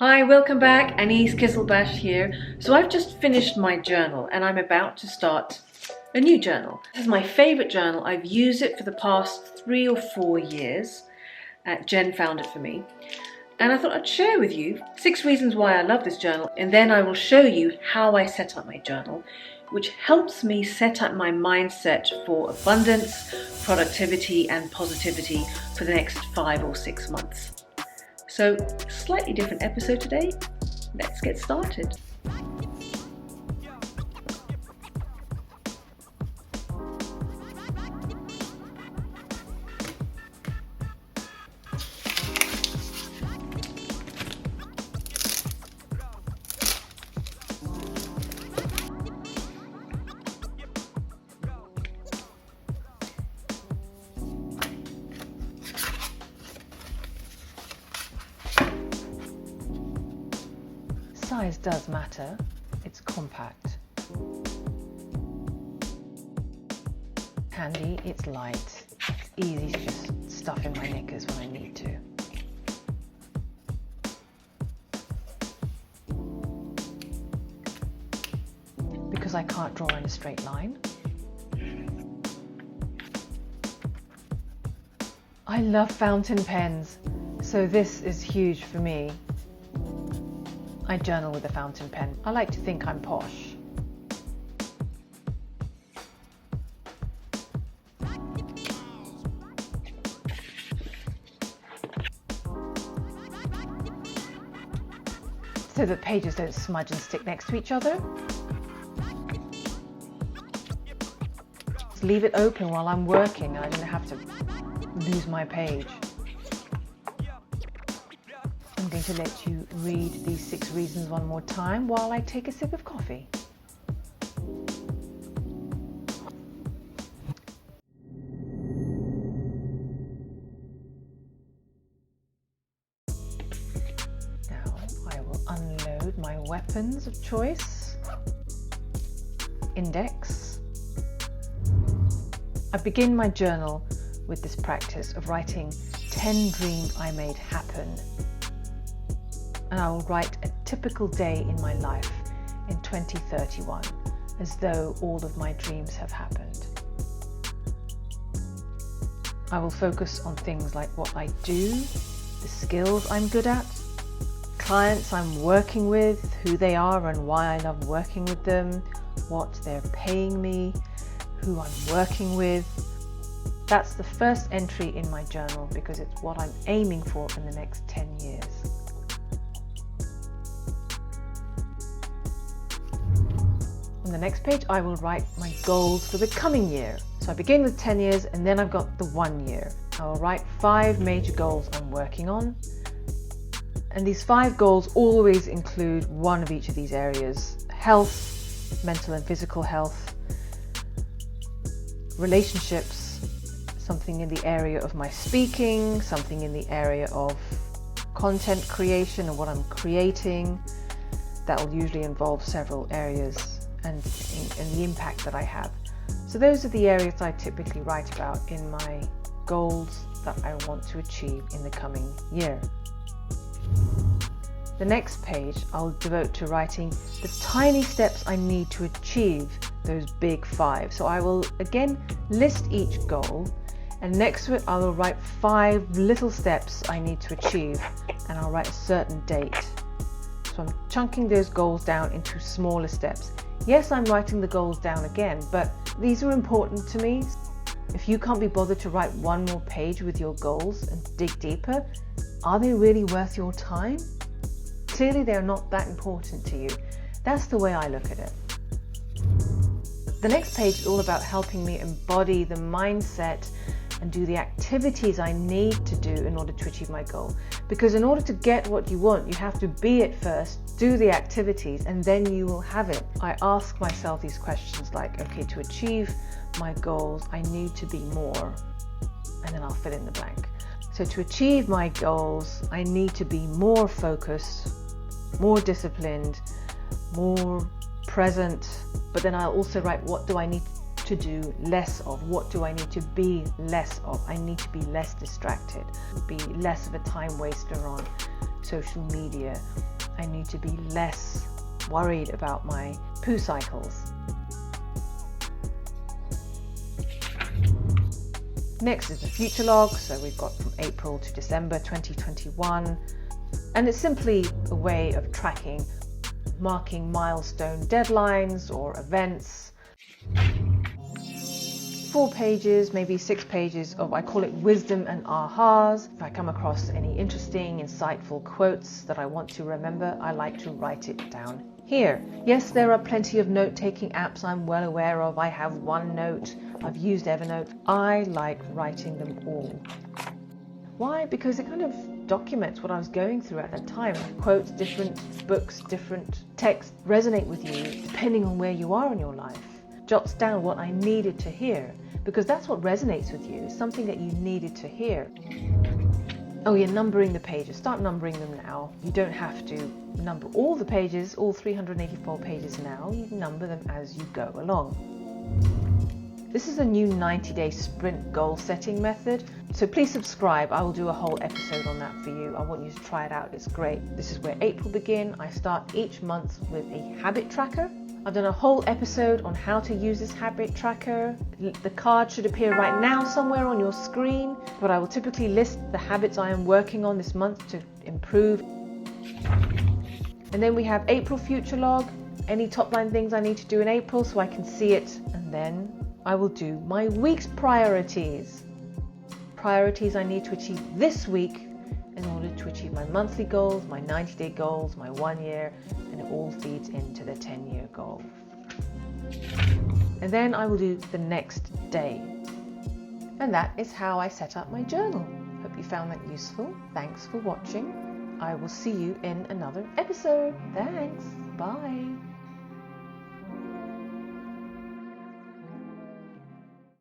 Hi, welcome back. Annie's Kisselbash here. So I've just finished my journal and I'm about to start a new journal. This is my favorite journal. I've used it for the past 3 or 4 years. Jen found it for me. And I thought I'd share with you 6 reasons why I love this journal, and then I will show you how I set up my journal, which helps me set up my mindset for abundance, productivity and positivity for the next 5 or 6 months. So, slightly different episode today. Let's get started. Size does matter. It's compact. Handy, it's light. It's easy to just stuff in my knickers when I need to. Because I can't draw in a straight line. I love fountain pens, so this is huge for me. I journal with a fountain pen. I like to think I'm posh. So that pages don't smudge and stick next to each other. Just leave it open while I'm working and I don't have to lose my page. I'm going to let you read these 6 reasons one more time while I take a sip of coffee. Now I will unload my weapons of choice. Index. I begin my journal with this practice of writing 10 dreams I made happen. And I will write a typical day in my life in 2031, as though all of my dreams have happened. I will focus on things like what I do, the skills I'm good at, clients I'm working with, who they are and why I love working with them, what they're paying me, who I'm working with. That's the first entry in my journal because it's what I'm aiming for in the next 10 years. On the next page, I will write my goals for the coming year. So I begin with 10 years and then I've got the 1 year. I will write 5 major goals I'm working on. And these 5 goals always include one of each of these areas: health, mental and physical health, relationships, something in the area of my speaking, something in the area of content creation and what I'm creating. That will usually involve several areas and the impact that I have. So those are the areas I typically write about in my goals that I want to achieve in the coming year. The next page I'll devote to writing the tiny steps I need to achieve those big 5. So I will again list each goal, and next to it I will write 5 little steps I need to achieve, and I'll write a certain date. So I'm chunking those goals down into smaller steps. Yes, I'm writing the goals down again, but these are important to me. If you can't be bothered to write one more page with your goals and dig deeper, are they really worth your time? Clearly they're not that important to you. That's the way I look at it. The next page is all about helping me embody the mindset and do the activities I need to do in order to achieve my goal. Because in order to get what you want, you have to be it first, do the activities, and then you will have it. I ask myself these questions like, okay, to achieve my goals, I need to be more, and then I'll fill in the blank. So to achieve my goals, I need to be more focused, more disciplined, more present, but then I'll also write, what do I need to do less of? What do I need to be less of? I need to be less distracted, be less of a time waster on social media, I need to be less worried about my poo cycles. Next is the future log. So we've got from April to December 2021. And it's simply a way of tracking, marking milestone deadlines or events. 4 pages, maybe 6 pages of, I call it wisdom and ahas. If I come across any interesting, insightful quotes that I want to remember, I like to write it down here. Yes, there are plenty of note-taking apps I'm well aware of. I have OneNote, I've used Evernote. I like writing them all. Why? Because it kind of documents what I was going through at that time. Quotes, different books, different texts resonate with you depending on where you are in your life. Jots down what I needed to hear, because that's what resonates with you, something that you needed to hear. Oh yeah, numbering the pages. Start numbering them now. You don't have to number all the pages, all 384 pages now. You number them as you go along. This is a new 90-day sprint goal setting method. So please subscribe. I will do a whole episode on that for you. I want you to try it out. It's great. This is where April begins. I start each month with a habit tracker. I've done a whole episode on how to use this habit tracker. The card should appear right now somewhere on your screen, but I will typically list the habits I am working on this month to improve. And then we have April future log, any top line things I need to do in April so I can see it. And then I will do my week's priorities. Priorities I need to achieve this week in order to achieve my monthly goals, my 90-day goals, my 1 year, and it all feeds into the 10-year goal. And then I will do the next day. And that is how I set up my journal. Hope you found that useful. Thanks for watching. I will see you in another episode. Thanks. Bye.